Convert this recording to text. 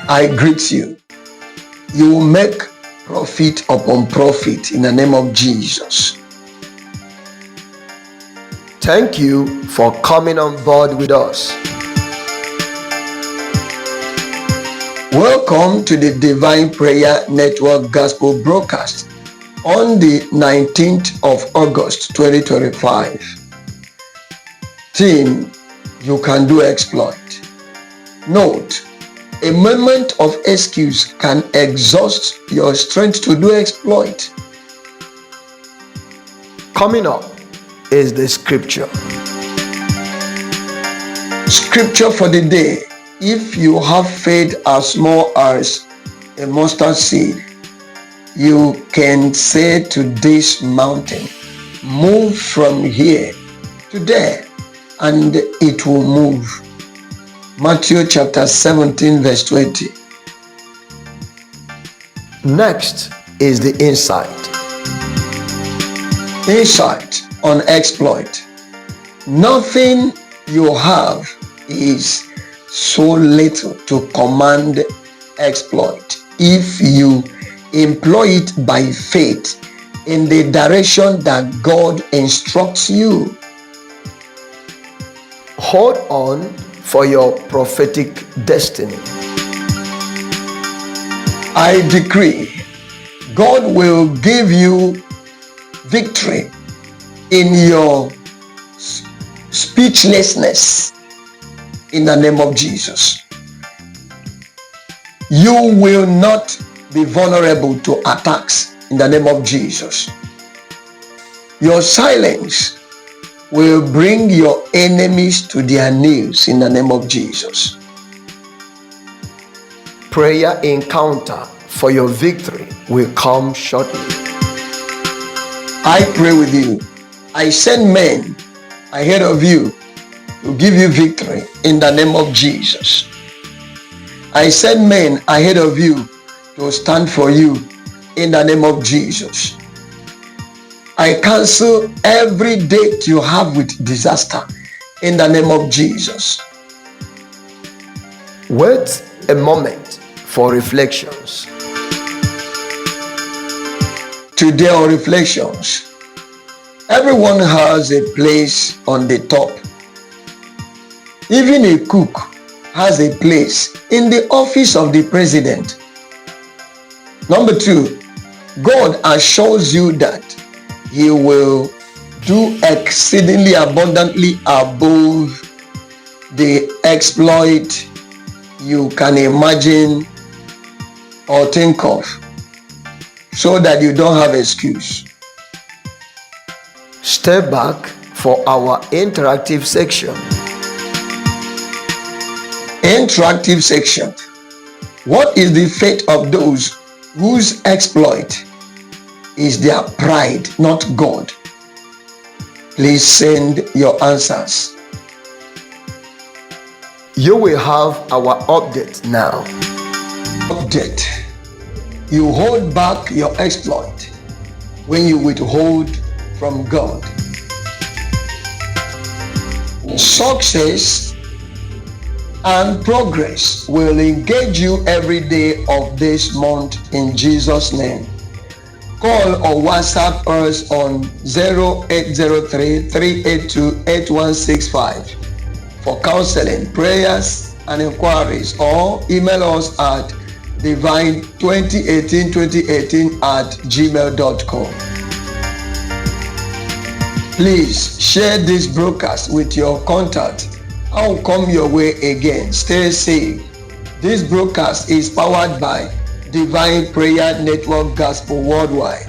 I greet you. You will make profit upon profit in the name of Jesus. Thank you for coming on board with us. Welcome to the Divine Prayer Network Gospel broadcast on the 19th of August 2025. Theme: you can do exploit. Note: a moment of excuse can exhaust your strength to do exploit. Coming up is the scripture. Scripture for the day: if you have faith as small as a mustard seed, you can say to this mountain, move from here to there, and it will move. Matthew chapter 17 verse 20. Next is the insight. Insight on exploit. Nothing you have is so little to command exploit if you employ it by faith in the direction that God instructs you. Hold on for your prophetic destiny. I decree God will give you victory in your speechlessness in the name of Jesus. You will not be vulnerable to attacks in the name of Jesus. Your silence will bring your enemies to their knees in the name of Jesus. Prayer encounter for your victory will come shortly. I pray with you. I send men ahead of you to give you victory in the name of Jesus. I send men ahead of you to stand for you in the name of Jesus. I cancel every date you have with disaster in the name of Jesus. Wait a moment for reflections. Today on reflections, everyone has a place on the top. Even a cook has a place in the office of the president. Number 2, God assures you that He will do exceedingly abundantly above the exploit you can imagine or think of, so that you don't have excuse. Step back for our interactive section. Interactive section. What is the fate of those whose exploit is their pride, not God? Please send your answers. You will have our update now. Update. You hold back your exploit when you withhold from God. Success and progress will engage you every day of this month in Jesus' name. Call or WhatsApp us on 0803-382-8165 for counseling, prayers, and inquiries, or email us at divine20182018@gmail.com. Please share this broadcast with your contact. I will come your way again. Stay safe. This broadcast is powered by Divine Prayer Network Gospel Worldwide.